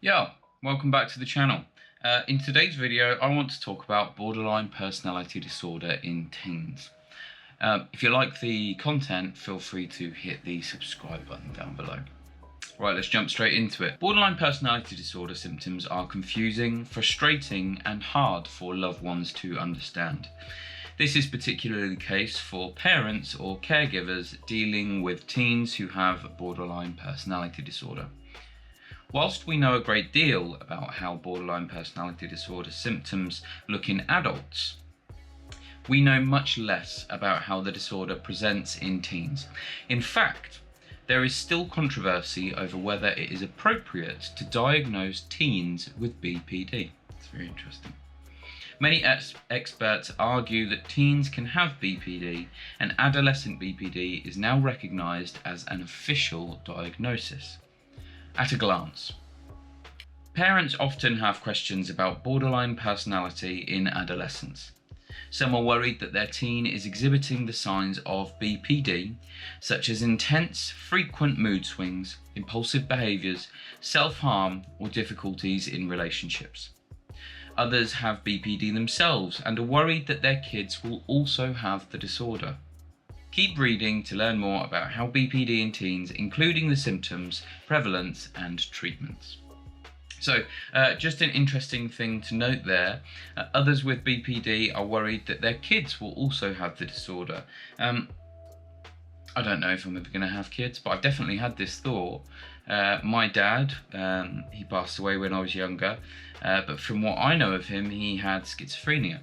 Yeah, welcome back to the channel. In today's video, I want to talk about borderline personality disorder in teens. If you like the content, feel free to hit the subscribe button down below. Right, let's jump straight into it. Borderline personality disorder symptoms are confusing, frustrating, and hard for loved ones to understand. This is particularly the case for parents or caregivers dealing with teens who have borderline personality disorder. Whilst we know a great deal about how borderline personality disorder symptoms look in adults, we know much less about how the disorder presents in teens. In fact, there is still controversy over whether it is appropriate to diagnose teens with BPD. It's very interesting. Many experts argue that teens can have BPD, and adolescent BPD is now recognised as an official diagnosis. At a glance, parents often have questions about borderline personality in adolescence. Some are worried that their teen is exhibiting the signs of BPD, such as intense, frequent mood swings, impulsive behaviours, self-harm, or difficulties in relationships. Others have BPD themselves and are worried that their kids will also have the disorder. Keep reading to learn more about how BPD in teens, including the symptoms, prevalence, and treatments. So, just an interesting thing to note there, others with BPD are worried that their kids will also have the disorder. I don't know if I'm ever going to have kids, but I've definitely had this thought. My dad, he passed away when I was younger, but from what I know of him, he had schizophrenia.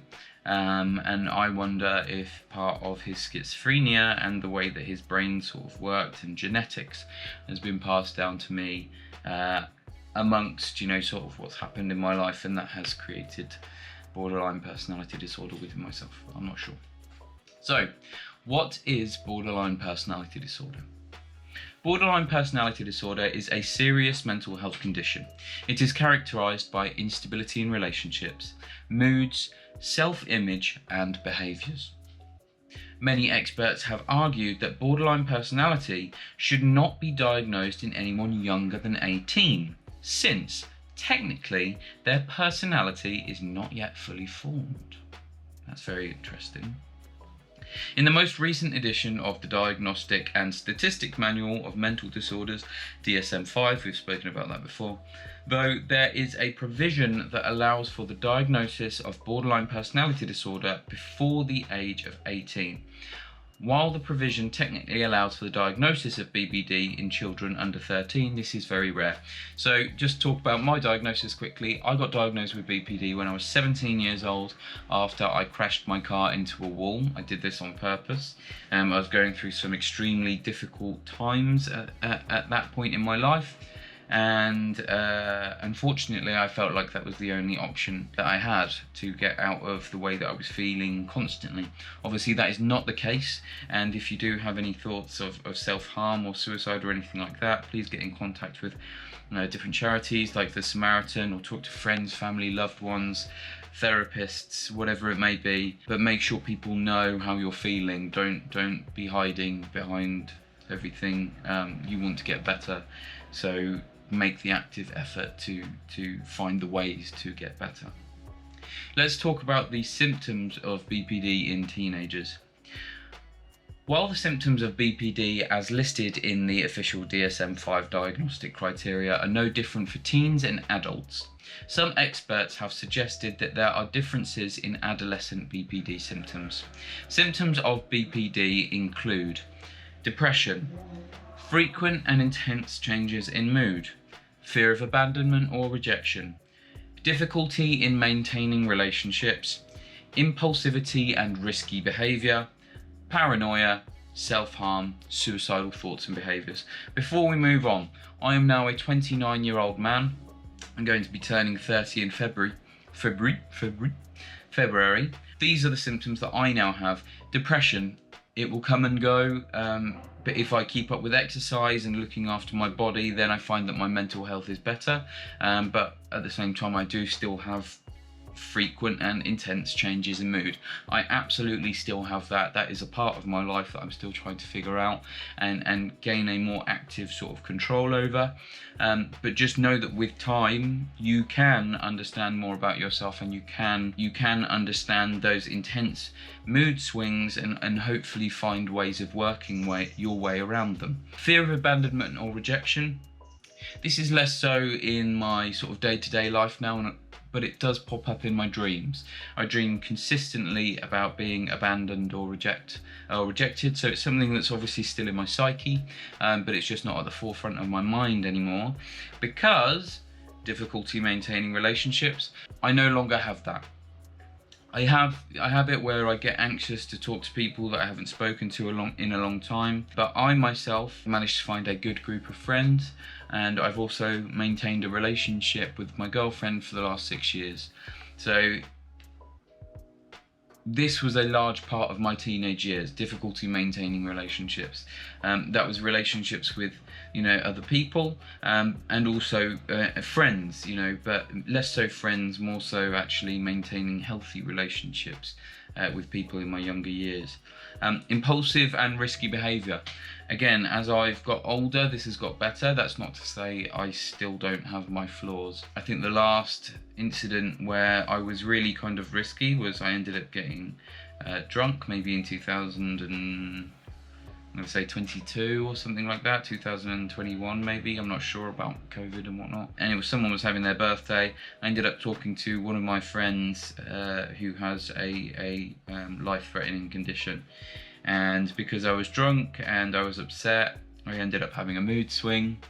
And I wonder if part of his schizophrenia and the way that his brain sort of worked and genetics has been passed down to me amongst, sort of what's happened in my life, and that has created borderline personality disorder within myself. I'm not sure. So, what is borderline personality disorder? Borderline personality disorder is a serious mental health condition. It is characterized by instability in relationships, moods, self-image, and behaviors. Many experts have argued that borderline personality should not be diagnosed in anyone younger than 18, since, technically, their personality is not yet fully formed. That's very interesting. In the most recent edition of the Diagnostic and Statistic Manual of Mental Disorders, DSM-5, we've spoken about that before, though there is a provision that allows for the diagnosis of borderline personality disorder before the age of 18. While the provision technically allows for the diagnosis of BPD in children under 13, this is very rare. So just talk about my diagnosis quickly. I got diagnosed with BPD when I was 17 years old after I crashed my car into a wall. I did this on purpose. I was going through some extremely difficult times at that point in my life. And unfortunately I felt like that was the only option that I had to get out of the way that I was feeling constantly. Obviously that is not the case, and if you do have any thoughts of self-harm or suicide or anything like that, please get in contact with different charities like the Samaritan, or talk to friends, family, loved ones, therapists, whatever it may be. But make sure people know how you're feeling. Don't be hiding behind everything. You want to get better, so make the active effort to find the ways to get better. Let's talk about the symptoms of BPD in teenagers. While the symptoms of BPD as listed in the official DSM-5 diagnostic criteria are no different for teens and adults, some experts have suggested that there are differences in adolescent BPD symptoms. Symptoms of BPD include depression, frequent and intense changes in mood, fear of abandonment or rejection, difficulty in maintaining relationships, impulsivity and risky behaviour, paranoia, self-harm, suicidal thoughts and behaviours. Before we move on, I am now a 29-year-old man. I'm going to be turning 30 in February. These are the symptoms that I now have. Depression, it will come and go, but if I keep up with exercise and looking after my body, then I find that my mental health is better. But at the same time, I do still have frequent and intense changes in mood. I absolutely still have that. That is a part of my life that I'm still trying to figure out and gain a more active sort of control over. But just know that with time you can understand more about yourself, and you can understand those intense mood swings and hopefully find ways of working your way around them. Fear of abandonment or rejection. This is less so in my sort of day-to-day life now, but it does pop up in my dreams. I dream consistently about being abandoned or rejected, so it's something that's obviously still in my psyche, but it's just not at the forefront of my mind anymore, because difficulty maintaining relationships. I no longer have that. I have it where I get anxious to talk to people that I haven't spoken to in a long time, but I myself managed to find a good group of friends, and I've also maintained a relationship with my girlfriend for the last 6 years. So this was a large part of my teenage years, difficulty maintaining relationships. That was relationships with, other people, and also friends, but less so friends, more so actually maintaining healthy relationships with people in my younger years. Impulsive and risky behaviour. Again, as I've got older, this has got better. That's not to say I still don't have my flaws. I think the last incident where I was really kind of risky was I ended up getting drunk, maybe in 2022 or something like that, 2021 maybe, I'm not sure about COVID and whatnot. And someone was having their birthday. I ended up talking to one of my friends who has a life-threatening condition. And because I was drunk and I was upset, I ended up having a mood swing,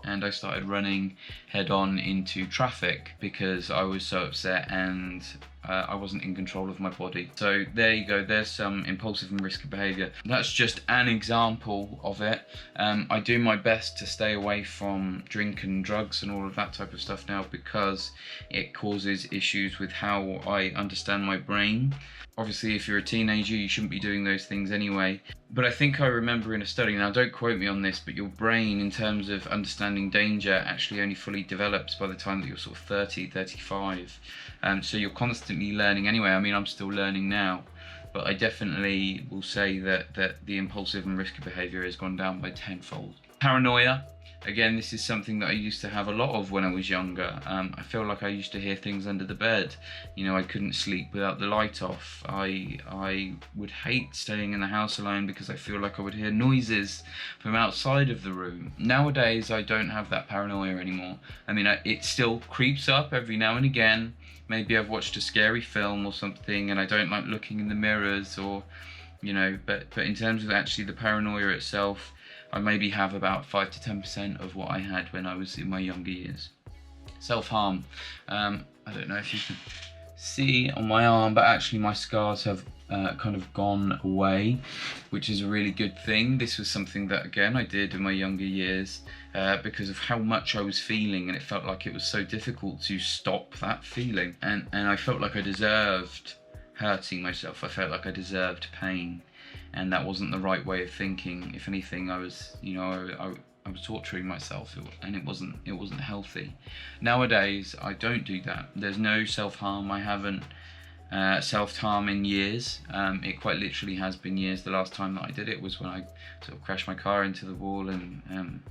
and I started running head on into traffic because I was so upset and I wasn't in control of my body. So there you go, there's some impulsive and risky behaviour. That's just an example of it. I do my best to stay away from drink and drugs and all of that type of stuff now, because it causes issues with how I understand my brain. Obviously, if you're a teenager, you shouldn't be doing those things anyway. But I think I remember in a study, now don't quote me on this, but your brain in terms of understanding danger actually only fully develops by the time that you're sort of 30, 35. So you're constantly learning anyway. I mean, I'm still learning now, but I definitely will say that the impulsive and risky behaviour has gone down by tenfold. Paranoia. Again, this is something that I used to have a lot of when I was younger. I feel like I used to hear things under the bed. I couldn't sleep without the light off. I would hate staying in the house alone because I feel like I would hear noises from outside of the room. Nowadays, I don't have that paranoia anymore. I mean, it still creeps up every now and again. Maybe I've watched a scary film or something and I don't like looking in the mirrors, or, but in terms of actually the paranoia itself, I maybe have about 5 to 10% of what I had when I was in my younger years. Self-harm. I don't know if you can see on my arm, but actually my scars have kind of gone away, which is a really good thing. This was something that, again, I did in my younger years because of how much I was feeling, and it felt like it was so difficult to stop that feeling. And I felt like I deserved hurting myself. I felt like I deserved pain. And that wasn't the right way of thinking. If anything, I was, I was torturing myself, and it wasn't healthy. Nowadays, I don't do that. There's no self-harm. I haven't self-harm in years. It quite literally has been years. The last time that I did it was when I sort of crashed my car into the wall, and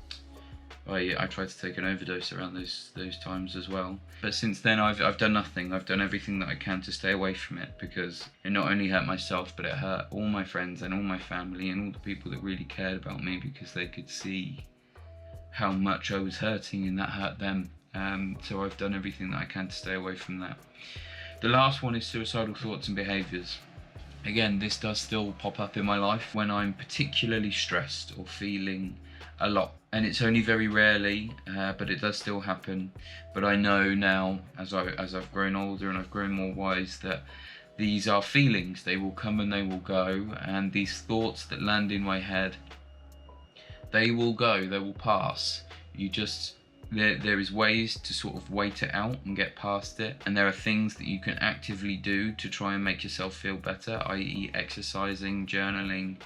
I tried to take an overdose around those times as well. But since then, I've done nothing. I've done everything that I can to stay away from it, because it not only hurt myself, but it hurt all my friends and all my family and all the people that really cared about me, because they could see how much I was hurting and that hurt them. So I've done everything that I can to stay away from that. The last one is suicidal thoughts and behaviours. Again, this does still pop up in my life when I'm particularly stressed or feeling a lot, and it's only very rarely, but it does still happen. But I know now, as I've grown older and I've grown more wise, that these are feelings. They will come and they will go, and these thoughts that land in my head, they will go, they will pass. There is ways to sort of wait it out and get past it, and there are things that you can actively do to try and make yourself feel better, i.e. exercising, journaling,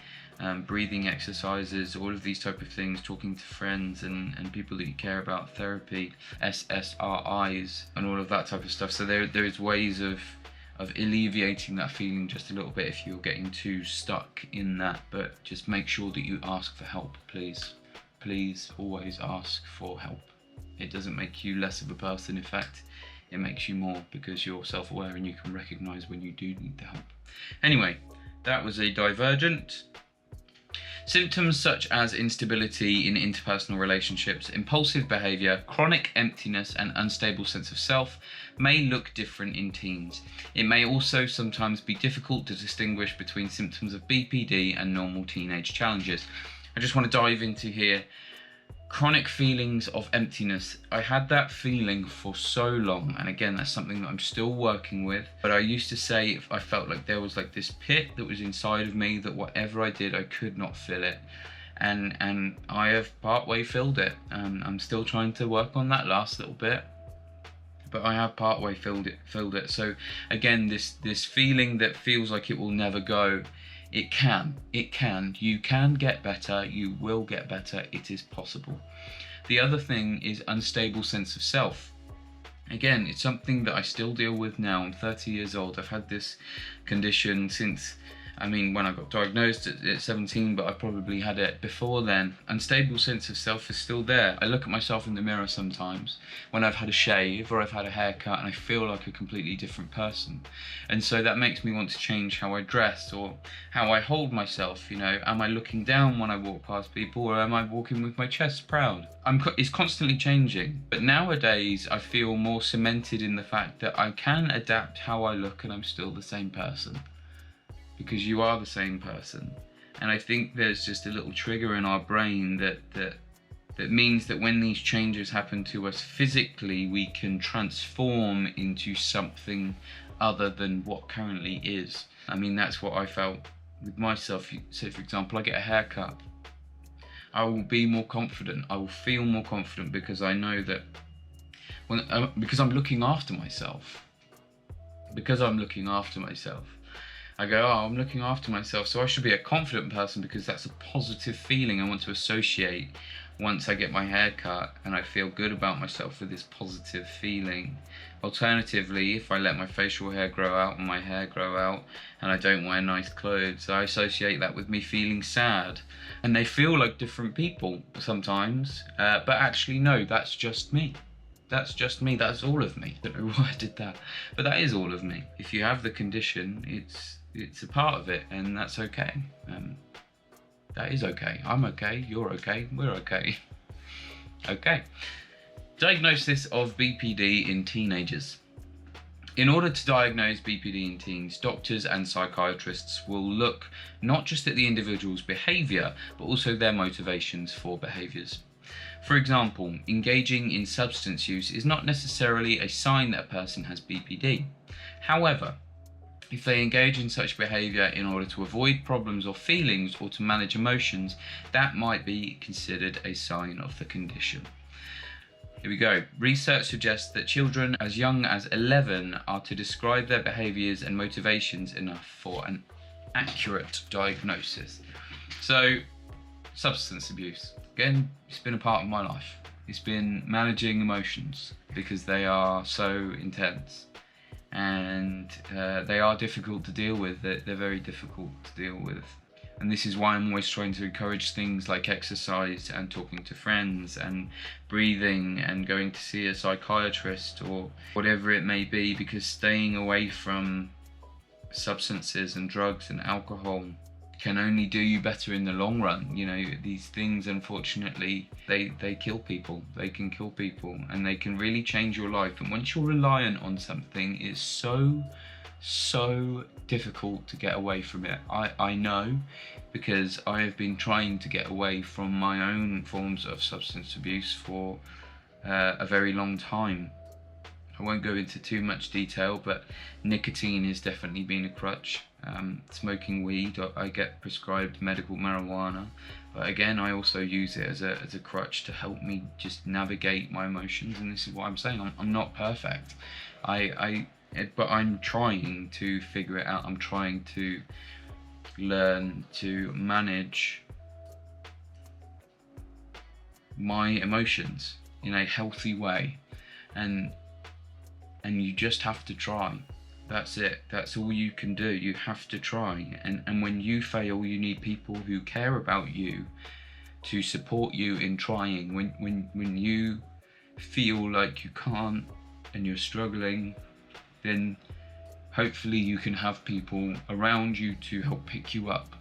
breathing exercises, all of these type of things, talking to friends and people that you care about, therapy, SSRIs, and all of that type of stuff. So there is ways of alleviating that feeling just a little bit if you're getting too stuck in that. But just make sure that you ask for help, please. Please always ask for help. It doesn't make you less of a person. In fact, it makes you more, because you're self-aware and you can recognize when you do need the help. Anyway, that was a divergent. Symptoms such as instability in interpersonal relationships, impulsive behaviour, chronic emptiness and unstable sense of self may look different in teens. It may also sometimes be difficult to distinguish between symptoms of BPD and normal teenage challenges. I just want to dive into here. Chronic feelings of emptiness. I had that feeling for so long, and again, that's something that I'm still working with. But I used to say, if I felt like there was like this pit that was inside of me, that whatever I did, I could not fill it. And I have partway filled it. I'm still trying to work on that last little bit, but I have partway filled it. So again, this feeling that feels like it will never go. It can, you can get better, you will get better, it is possible. The other thing is unstable sense of self. Again, it's something that I still deal with now. I'm 30 years old. I've had this condition since, when I got diagnosed at 17, but I probably had it before then. Unstable sense of self is still there. I look at myself in the mirror sometimes when I've had a shave or I've had a haircut, and I feel like a completely different person. And so that makes me want to change how I dress or how I hold myself. Am I looking down when I walk past people, or am I walking with my chest proud? It's constantly changing. But nowadays I feel more cemented in the fact that I can adapt how I look and I'm still the same person. Because you are the same person. And I think there's just a little trigger in our brain that means that when these changes happen to us physically, we can transform into something other than what currently is. That's what I felt with myself. So for example, I get a haircut, I will be more confident, I will feel more confident, because I know that because I'm looking after myself. I go, I'm looking after myself, so I should be a confident person, because that's a positive feeling I want to associate once I get my hair cut, and I feel good about myself with this positive feeling. Alternatively, if I let my facial hair grow out and my hair grow out and I don't wear nice clothes, I associate that with me feeling sad. And they feel like different people sometimes, but actually no, that's just me. That's just me, that's all of me. I don't know why I did that, but that is all of me. If you have the condition, it's a part of it, and that's okay. That is okay. I'm okay, you're okay, we're okay. Okay. Diagnosis of BPD in teenagers. In order to diagnose BPD in teens, doctors and psychiatrists will look not just at the individual's behaviour, but also their motivations for behaviours. For example, engaging in substance use is not necessarily a sign that a person has BPD. However, if they engage in such behaviour in order to avoid problems or feelings or to manage emotions, that might be considered a sign of the condition. Here we go. Research suggests that children as young as 11 are to describe their behaviours and motivations enough for an accurate diagnosis. So, substance abuse. Again, it's been a part of my life. It's been managing emotions, because they are so intense. And they are difficult to deal with. They're very difficult to deal with, and this is why I'm always trying to encourage things like exercise and talking to friends and breathing and going to see a psychiatrist or whatever it may be, because staying away from substances and drugs and alcohol can only do you better in the long run. These things, unfortunately, they kill people. They can kill people, and they can really change your life. And once you're reliant on something, it's so difficult to get away from it. I know, because I have been trying to get away from my own forms of substance abuse for a very long time. I won't go into too much detail, but nicotine has definitely been a crutch. Smoking weed, I get prescribed medical marijuana, but again, I also use it as a crutch to help me just navigate my emotions. And this is what I'm saying, I'm not perfect. But I'm trying to figure it out. I'm trying to learn to manage my emotions in a healthy way, and you just have to try. That's it. That's all you can do. You have to try. And when you fail, you need people who care about you to support you in trying. When you feel like you can't and you're struggling, then hopefully you can have people around you to help pick you up.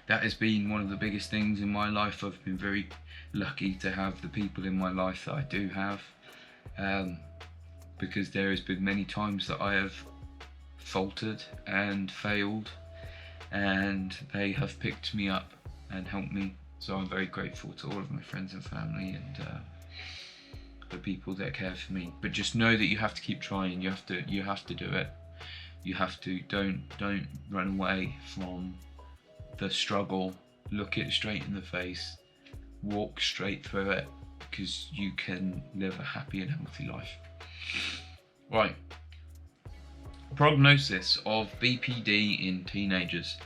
That has been one of the biggest things in my life. I've been very lucky to have the people in my life that I do have, because there has been many times that I have faltered and failed, and they have picked me up and helped me. So I'm very grateful to all of my friends and family and the people that care for me. But just know that you have to keep trying. You have to do it. You have to don't run away from the struggle. Look it straight in the face. Walk straight through it, because you can live a happy and healthy life. Right. Prognosis of BPD in teenagers.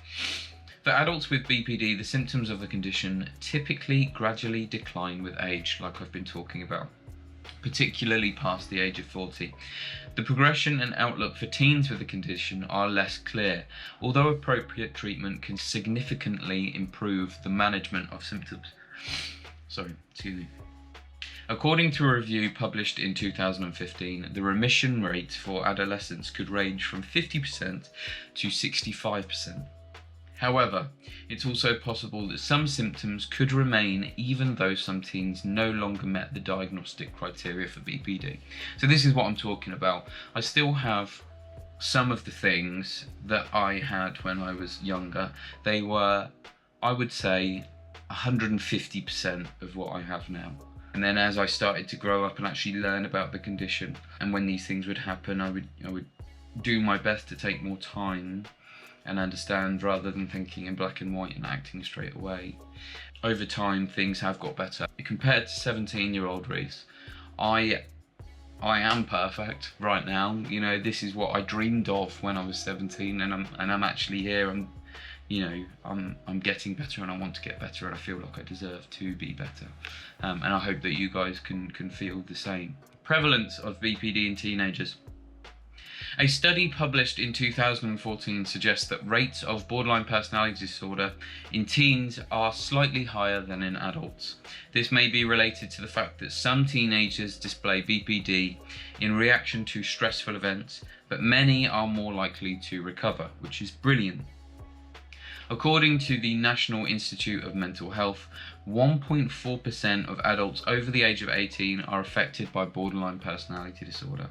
For adults with BPD, the symptoms of the condition typically gradually decline with age, like I've been talking about, particularly past the age of 40. The progression and outlook for teens with the condition are less clear, although appropriate treatment can significantly improve the management of symptoms. According to a review published in 2015, the remission rate for adolescents could range from 50% to 65%. However, it's also possible that some symptoms could remain even though some teens no longer met the diagnostic criteria for BPD. So this is what I'm talking about. I still have some of the things that I had when I was younger. They were, I would say, 150% of what I have now. And then as I started to grow up and actually learn about the condition, and when these things would happen, I would do my best to take more time and understand, rather than thinking in black and white and acting straight away. Over time, things have got better. Compared to 17-year-old Reece, I am perfect right now. You know, this is what I dreamed of when I was 17, and I'm actually here. I'm getting better, and I want to get better, and I feel like I deserve to be better. And I hope that you guys can feel the same. Prevalence of BPD in teenagers. A study published in 2014 suggests that rates of borderline personality disorder in teens are slightly higher than in adults. This may be related to the fact that some teenagers display BPD in reaction to stressful events, but many are more likely to recover, which is brilliant. According to the National Institute of Mental Health, 1.4% of adults over the age of 18 are affected by borderline personality disorder.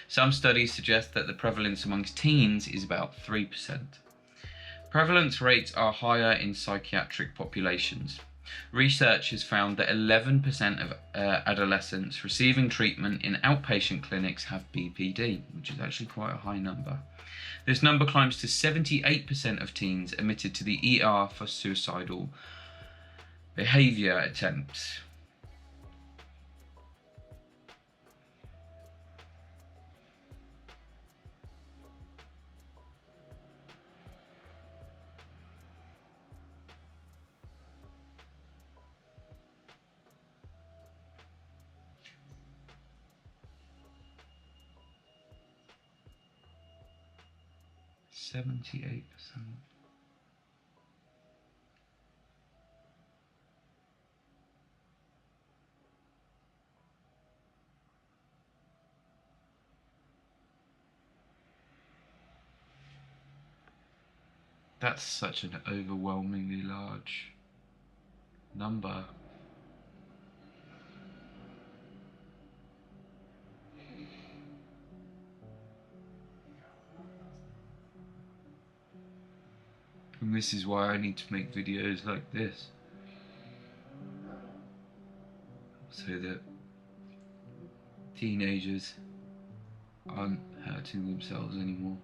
Some studies suggest that the prevalence amongst teens is about 3%. Prevalence rates are higher in psychiatric populations. Research has found that 11% of adolescents receiving treatment in outpatient clinics have BPD, which is actually quite a high number. This number climbs to 78% of teens admitted to the ER for suicidal behaviour attempts. %78. That's such an overwhelmingly large number. And this is why I need to make videos like this, so that teenagers aren't hurting themselves anymore.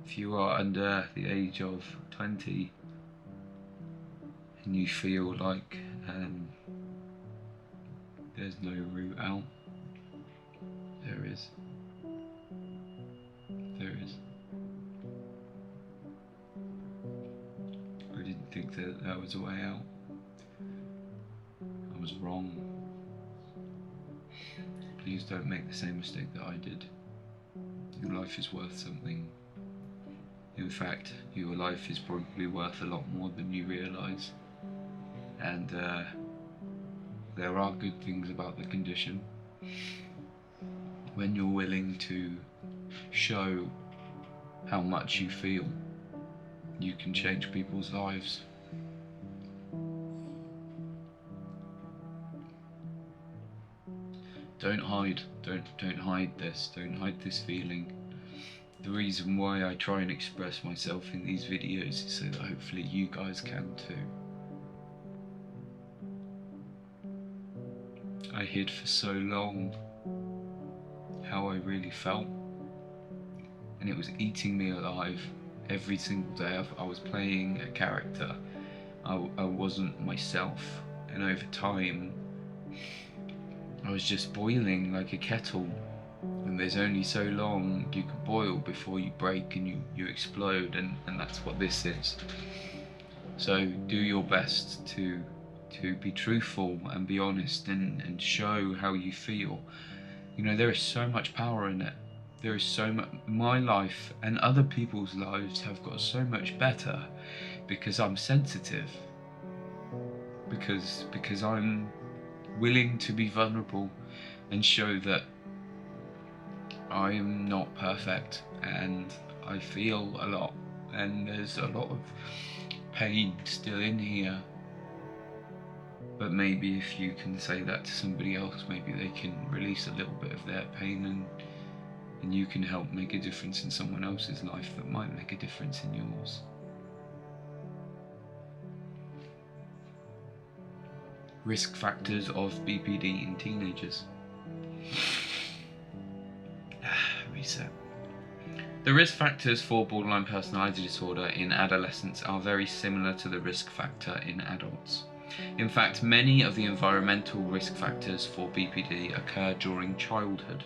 If you are under the age of 20 and you feel like there's no route out, There is. There is. I didn't think that there was a way out. I was wrong. Please don't make the same mistake that I did. Your life is worth something. In fact, your life is probably worth a lot more than you realise. And there are good things about the condition. When you're willing to show how much you feel, you can change people's lives. Don't hide. Don't hide this. Don't hide this feeling. The reason why I try and express myself in these videos is so that hopefully you guys can too. I hid for so long how I really felt, and it was eating me alive every single day. I was playing a character. I wasn't myself, and over time I was just boiling like a kettle, and there's only so long you can boil before you break and you explode, and that's what this is. So do your best to be truthful and be honest and show how you feel. You know, there is so much power in it. There is so much. My life and other people's lives have got so much better because I'm sensitive, because I'm willing to be vulnerable and show that I am not perfect, and I feel a lot, and there's a lot of pain still in here. But maybe if you can say that to somebody else, maybe they can release a little bit of their pain, and you can help make a difference in someone else's life that might make a difference in yours. Risk factors of BPD in teenagers. Reset. The risk factors for borderline personality disorder in adolescents are very similar to the risk factor in adults. In fact, many of the environmental risk factors for BPD occur during childhood.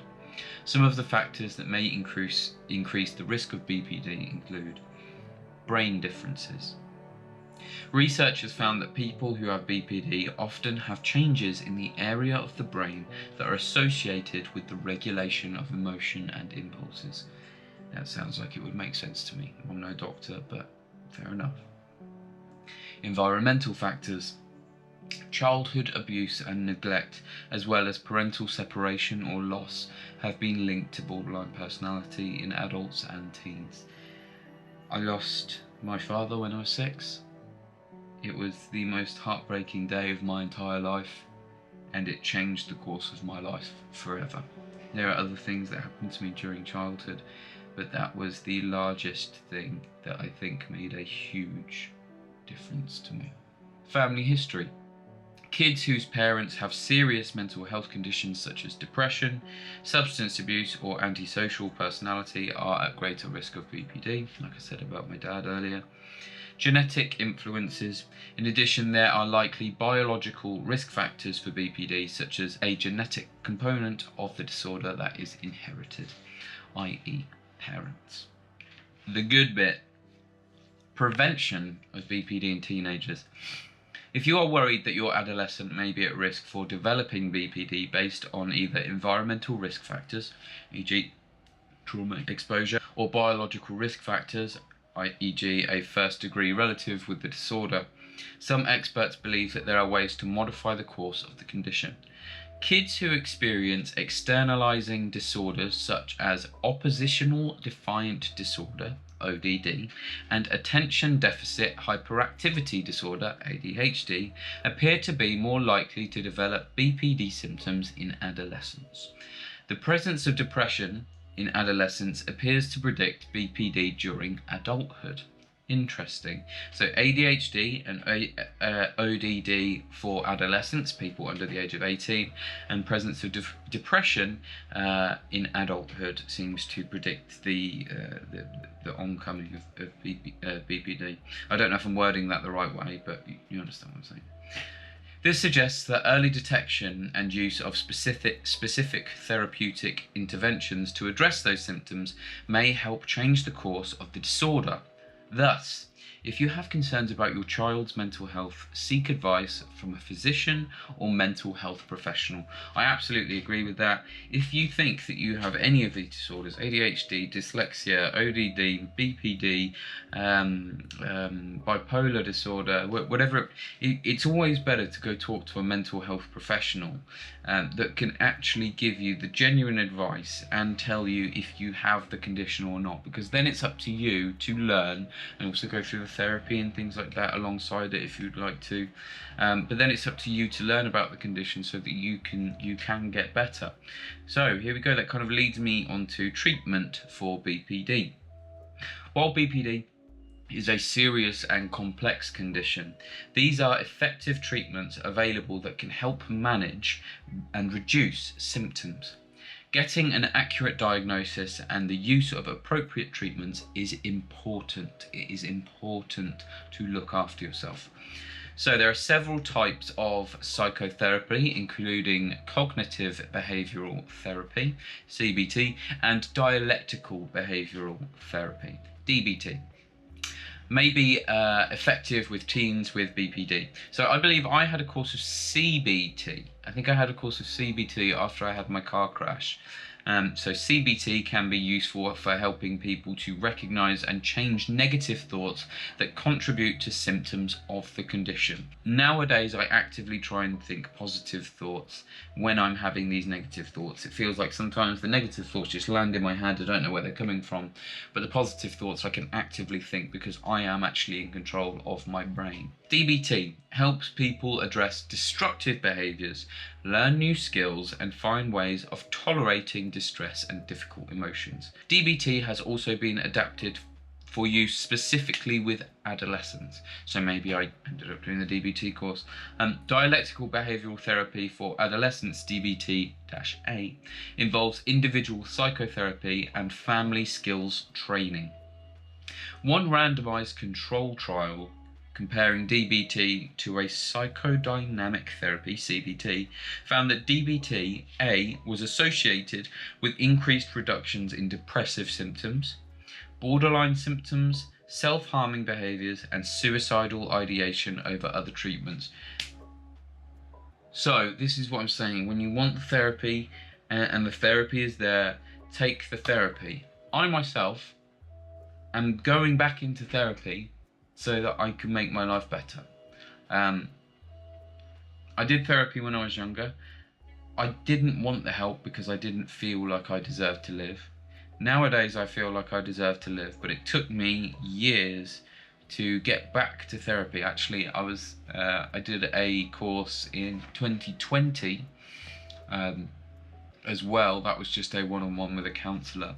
Some of the factors that may increase the risk of BPD include brain differences. Researchers found that people who have BPD often have changes in the area of the brain that are associated with the regulation of emotion and impulses. That sounds like it would make sense to me. I'm no doctor, but fair enough. Environmental factors. Childhood abuse and neglect, as well as parental separation or loss, have been linked to borderline personality in adults and teens. I lost my father when I was 6. It was the most heartbreaking day of my entire life, and it changed the course of my life forever. There are other things that happened to me during childhood, but that was the largest thing that I think made a huge difference to me. Family history. Kids whose parents have serious mental health conditions such as depression, substance abuse, or antisocial personality are at greater risk of BPD, like I said about my dad earlier. Genetic influences. In addition, there are likely biological risk factors for BPD, such as a genetic component of the disorder that is inherited, i.e. parents. The good bit. Prevention of BPD in teenagers. If you are worried that your adolescent may be at risk for developing BPD based on either environmental risk factors, e.g. trauma exposure, or biological risk factors, e.g. a first-degree relative with the disorder, some experts believe that there are ways to modify the course of the condition. Kids who experience externalizing disorders such as oppositional defiant disorder, ODD, and attention deficit hyperactivity disorder, ADHD, appear to be more likely to develop BPD symptoms in adolescence. The presence of depression in adolescence appears to predict BPD during adulthood. Interesting. So ADHD and ODD for adolescents, people under the age of 18, and presence of depression in adulthood seems to predict the oncoming of BPD. I don't know if I'm wording that the right way, but you understand what I'm saying. This suggests that early detection and use of specific therapeutic interventions to address those symptoms may help change the course of the disorder. Thus, if you have concerns about your child's mental health, seek advice from a physician or mental health professional. I absolutely agree with that. If you think that you have any of these disorders, ADHD, dyslexia, ODD, BPD, bipolar disorder, whatever, it's always better to go talk to a mental health professional that can actually give you the genuine advice and tell you if you have the condition or not, because then it's up to you to learn and also go through the therapy and things like that alongside it if you'd like to, but then it's up to you to learn about the condition so that you can get better. So here we go, that kind of leads me on to treatment for BPD. While BPD is a serious and complex condition, these are effective treatments available that can help manage and reduce symptoms. Getting an accurate diagnosis and the use of appropriate treatments is important. It is important to look after yourself. So there are several types of psychotherapy, including cognitive behavioural therapy, CBT, and dialectical behavioural therapy, DBT. May be effective with teens with BPD. So I believe I had a course of CBT. I think I had a course of CBT after I had my car crash. So CBT can be useful for helping people to recognise and change negative thoughts that contribute to symptoms of the condition. Nowadays, I actively try and think positive thoughts when I'm having these negative thoughts. It feels like sometimes the negative thoughts just land in my head, I don't know where they're coming from, but the positive thoughts I can actively think because I am actually in control of my brain. DBT helps people address destructive behaviours, learn new skills, and find ways of tolerating distress and difficult emotions. DBT has also been adapted for use specifically with adolescents. So maybe I ended up doing the DBT course. Dialectical behavioural therapy for adolescents, DBT-A, involves individual psychotherapy and family skills training. One randomised control trial comparing DBT to a psychodynamic therapy, CBT, found that DBT-A was associated with increased reductions in depressive symptoms, borderline symptoms, self-harming behaviours, and suicidal ideation over other treatments. So this is what I'm saying. When you want therapy and the therapy is there, take the therapy. I myself am going back into therapy so that I can make my life better. I did therapy when I was younger. I didn't want the help because I didn't feel like I deserved to live. Nowadays I feel like I deserve to live, but it took me years to get back to therapy. Actually, I did a course in 2020 as well. That was just a one-on-one with a counsellor.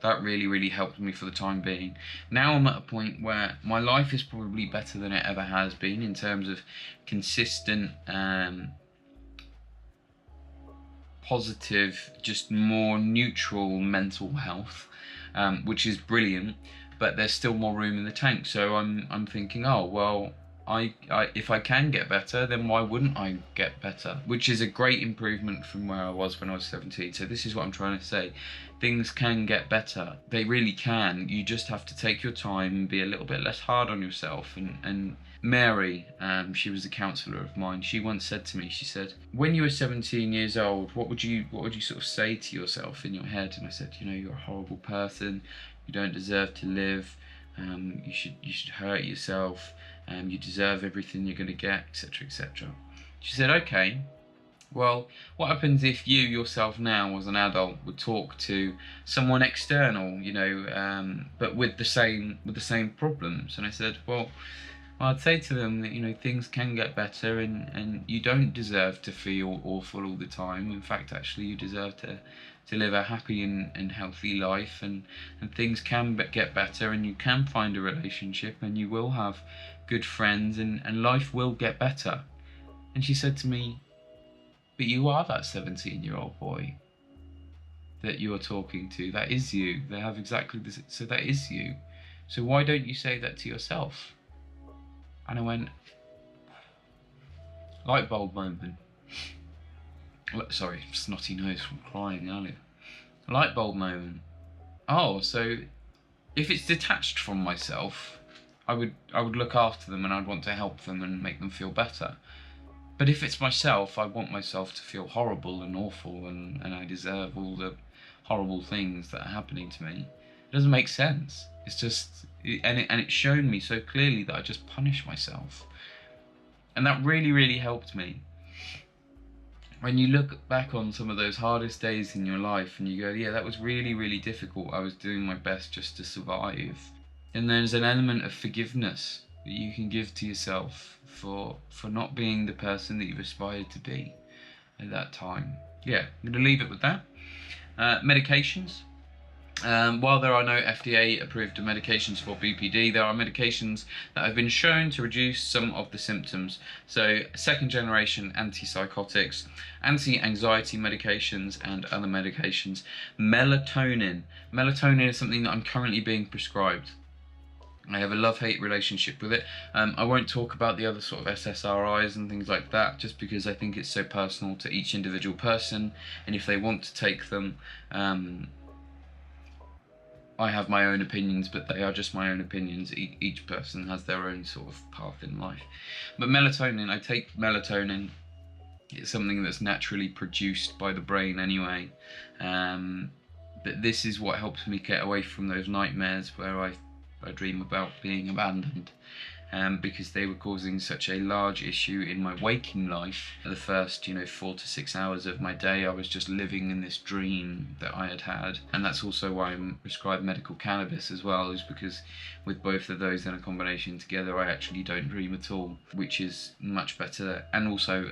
That really helped me for the time being. Now I'm at a point where my life is probably better than it ever has been in terms of consistent, positive, just more neutral mental health, which is brilliant, but there's still more room in the tank. So I'm thinking, oh well, if I can get better, then why wouldn't I get better? Which is a great improvement from where I was when I was 17. So this is what I'm trying to say. Things can get better. They really can. You just have to take your time and be a little bit less hard on yourself. And Mary, she was a counsellor of mine, she once said to me, she said, when you were 17 years old, what would you sort of say to yourself in your head? And I said, you know, you're a horrible person, you don't deserve to live, you should hurt yourself, you deserve everything you're going to get, etc, etc. She said, okay, well, what happens if you yourself now as an adult would talk to someone external, you know, but with the same problems? And I said, well, I'd say to them that, you know, things can get better, and you don't deserve to feel awful all the time. In fact, actually, you deserve to live a happy and healthy life, and things can get better, and you can find a relationship, and you will have good friends, and life will get better. And she said to me, but you are that 17-year-old boy that you're talking to. That is you. They have exactly this. So that is you. So why don't you say that to yourself? And I went, Light bulb moment. Sorry, snotty nose from crying earlier. Light bulb moment. Oh, so if it's detached from myself, I would look after them and I'd want to help them and make them feel better. But if it's myself, I want myself to feel horrible and awful, and I deserve all the horrible things that are happening to me. It doesn't make sense. It's just, and it's shown me so clearly that I just punish myself. And that really, really helped me. When you look back on some of those hardest days in your life and you go, yeah, that was really, really difficult. I was doing my best just to survive. And there's an element of forgiveness that you can give to yourself for not being the person that you've aspired to be at that time. Yeah, I'm going to leave it with that. Medications. While there are no FDA-approved medications for BPD, there are medications that have been shown to reduce some of the symptoms. So, second-generation antipsychotics, anti-anxiety medications, and other medications. Melatonin. Melatonin is something that I'm currently being prescribed. I have a love-hate relationship with it. I won't talk about the other sort of SSRIs and things like that, just because I think it's so personal to each individual person, and if they want to take them, I have my own opinions, but they are just my own opinions. Each person has their own sort of path in life. But melatonin, I take melatonin. It's something that's naturally produced by the brain anyway. But this is what helps me get away from those nightmares where I dream about being abandoned. Because they were causing such a large issue in my waking life. For the first, 4 to 6 hours of my day, I was just living in this dream that I had had. And that's also why I'm prescribed medical cannabis as well, is because with both of those in a combination together, I actually don't dream at all, which is much better. And also,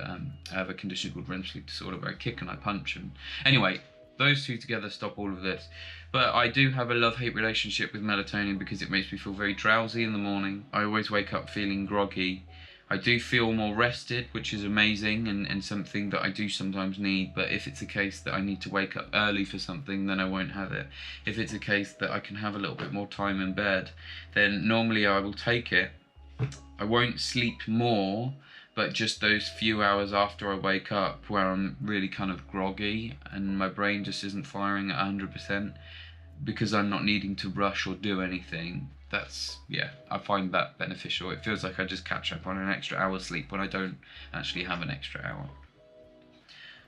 I have a condition called REM sleep disorder where I kick and I punch. And anyway, those two together stop all of this. But I do have a love-hate relationship with melatonin because it makes me feel very drowsy in the morning. I always wake up feeling groggy. I do feel more rested, which is amazing and something that I do sometimes need. But if it's a case that I need to wake up early for something, then I won't have it. If it's a case that I can have a little bit more time in bed, then normally I will take it. I won't sleep more, but just those few hours after I wake up where I'm really kind of groggy and my brain just isn't firing at 100% because I'm not needing to rush or do anything. I find that beneficial. It feels like I just catch up on an extra hour's sleep when I don't actually have an extra hour.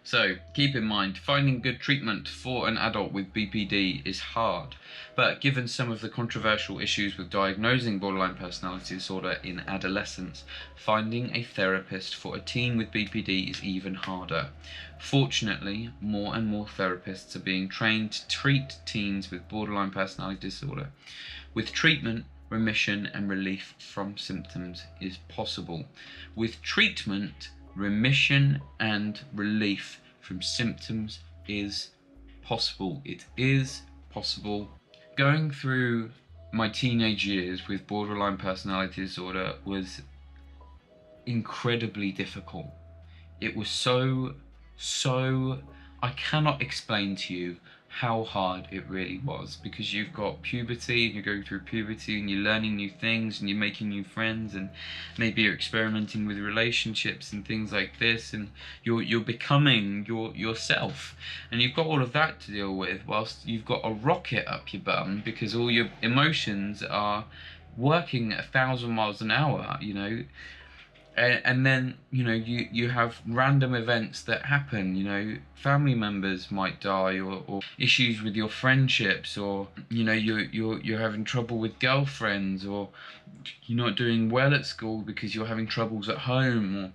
So keep in mind, finding good treatment for an adult with BPD is hard, but given some of the controversial issues with diagnosing borderline personality disorder in adolescents, finding a therapist for a teen with BPD is even harder. Fortunately, more and more therapists are being trained to treat teens with borderline personality disorder. With treatment, remission and relief from symptoms is possible. With treatment, remission and relief from symptoms is possible. It is possible. Going through my teenage years with borderline personality disorder was incredibly difficult. It was so I cannot explain to you how hard it really was, because you've got puberty and you're going through puberty and you're learning new things and you're making new friends and maybe you're experimenting with relationships and things like this, and you're becoming yourself, and you've got all of that to deal with whilst you've got a rocket up your bum because all your emotions are working at 1,000 miles an hour, and then you have random events that happen. Family members might die, or issues with your friendships, or you're having trouble with girlfriends, or you're not doing well at school because you're having troubles at home, or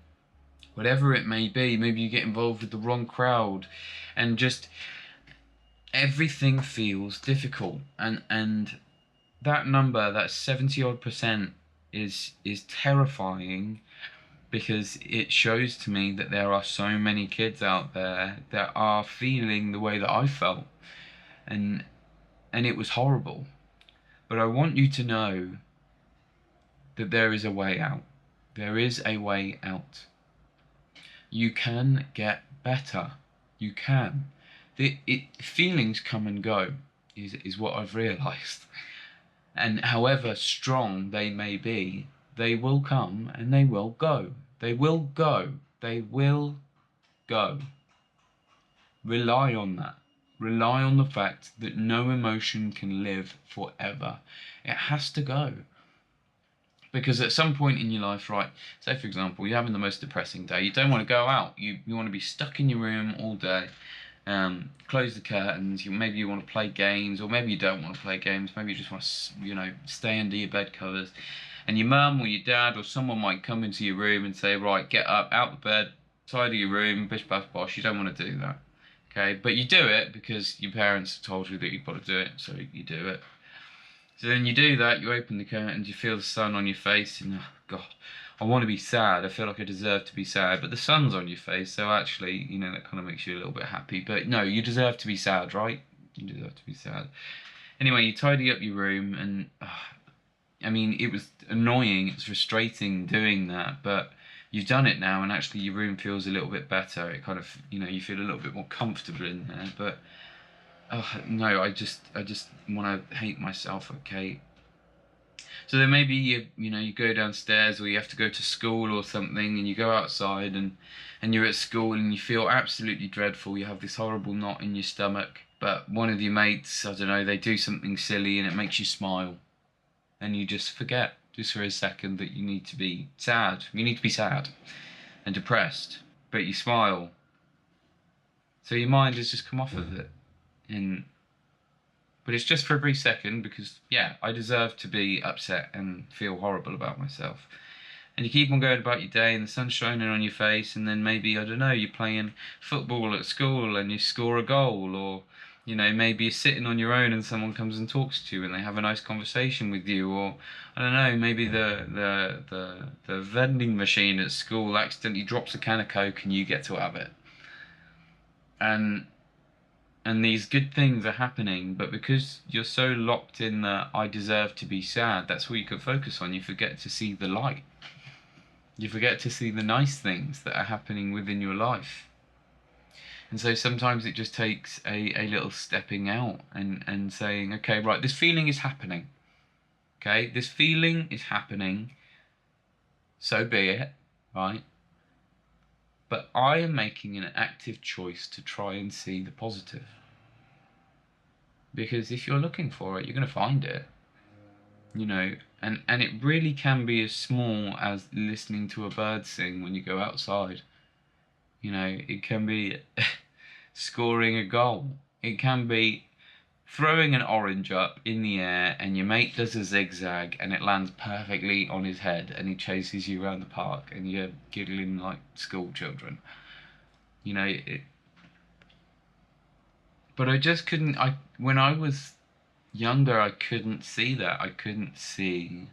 whatever it may be. Maybe you get involved with the wrong crowd, and just everything feels difficult, and that number, that 70-odd%, is terrifying, because it shows to me that there are so many kids out there that are feeling the way that I felt, and it was horrible. But I want you to know that there is a way out. There is a way out. You can get better. You can. Feelings come and go, is what I've realised. And however strong they may be, they will come and they will go. They will go. They will go. Rely on that. Rely on the fact that no emotion can live forever. It has to go. Because at some point in your life, right, say for example, you're having the most depressing day, you don't want to go out, you want to be stuck in your room all day, close the curtains, maybe you want to play games, or maybe you don't want to play games, maybe you just want to, stay under your bed covers, and your mum or your dad or someone might come into your room and say, right, get up, out the bed, tidy your room, bish bash bosh. You don't want to do that, okay, but you do it because your parents told you that you've got to do it, so you do it. So then you do that, you open the curtains, you feel the sun on your face, and oh God, I want to be sad, I feel like I deserve to be sad, but the sun's on your face, so actually, that kind of makes you a little bit happy. But no, you deserve to be sad, right? You deserve to be sad. Anyway, you tidy up your room, and it was annoying, it's frustrating doing that, but you've done it now, and actually your room feels a little bit better. It kind of, you feel a little bit more comfortable in there, but oh, no, I just want to hate myself, okay? So then maybe you go downstairs, or you have to go to school or something, and you go outside and you're at school and you feel absolutely dreadful. You have this horrible knot in your stomach, but one of your mates, I don't know, they do something silly and it makes you smile, and you just forget, just for a second, that you need to be sad. You need to be sad and depressed, but you smile. So your mind has just come off of it. But it's just for a brief second, because yeah, I deserve to be upset and feel horrible about myself. And you keep on going about your day, and the sun's shining on your face, and then maybe, I don't know, you're playing football at school and you score a goal, or maybe you're sitting on your own and someone comes and talks to you and they have a nice conversation with you, or I don't know, maybe the vending machine at school accidentally drops a can of Coke and you get to have it. And these good things are happening, but because you're so locked in that I deserve to be sad, that's what you can focus on. You forget to see the light. You forget to see the nice things that are happening within your life. And so sometimes it just takes a little stepping out and saying, okay, right, this feeling is happening. Okay, this feeling is happening, so be it, right? But I am making an active choice to try and see the positive. Because if you're looking for it, you're going to find it. And it really can be as small as listening to a bird sing when you go outside. It can be scoring a goal. It can be throwing an orange up in the air and your mate does a zigzag and it lands perfectly on his head and he chases you around the park and you're giggling like school children. But I just couldn't, when I was younger, I couldn't see that. I couldn't see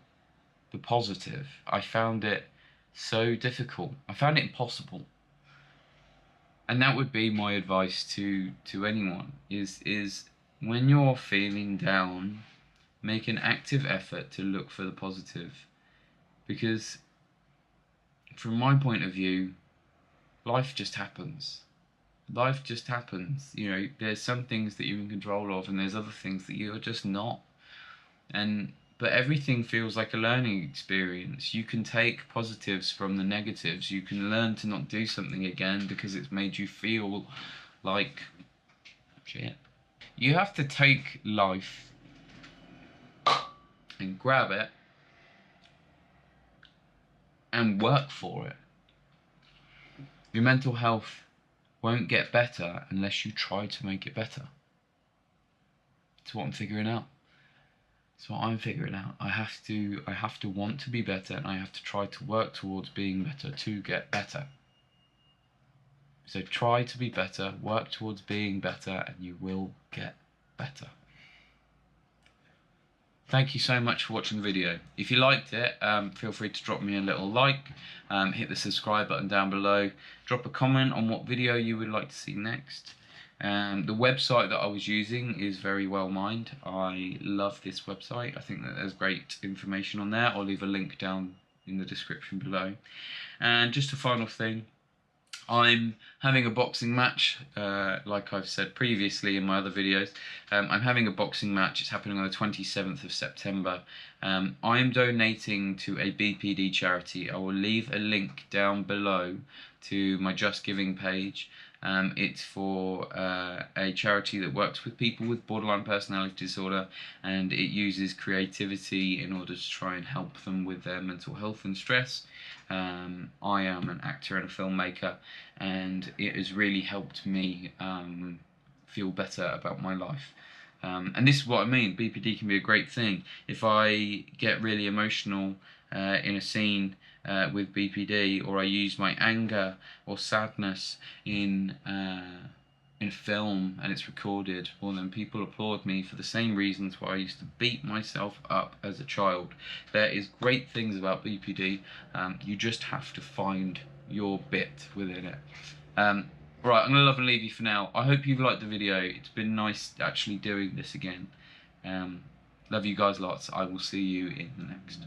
the positive. I found it so difficult. I found it impossible. And that would be my advice to anyone, is when you're feeling down, make an active effort to look for the positive. Because from my point of view, life just happens. Life just happens. There's some things that you're in control of and there's other things that you're just not. But everything feels like a learning experience. You can take positives from the negatives. You can learn to not do something again because it's made you feel like shit. You have to take life and grab it and work for it. Your mental health won't get better unless you try to make it better. It's what I'm figuring out. It's what I'm figuring out. I have to want to be better, and I have to try to work towards being better to get better. So try to be better, work towards being better, and you will get better. Thank you so much for watching the video. If you liked it, feel free to drop me a little like, hit the subscribe button down below, drop a comment on what video you would like to see next. The website that I was using is very well mined. I love this website. I think that there's great information on there. I'll leave a link down in the description below. And just a final thing, I'm having a boxing match, like I've said previously in my other videos. I'm having a boxing match. It's happening on the 27th of September. I'm donating to a BPD charity. I will leave a link down below to my Just Giving page. It's for a charity that works with people with borderline personality disorder, and it uses creativity in order to try and help them with their mental health and stress. I am an actor and a filmmaker, and it has really helped me feel better about my life. And this is what I mean. BPD can be a great thing. If I get really emotional in a scene with BPD, or I use my anger or sadness in a film and it's recorded, well, then people applaud me for the same reasons why I used to beat myself up as a child. There is great things about BPD. You just have to find your bit within it. Right, I'm going to love and leave you for now. I hope you've liked the video. It's been nice actually doing this again. Love you guys lots. I will see you in the next.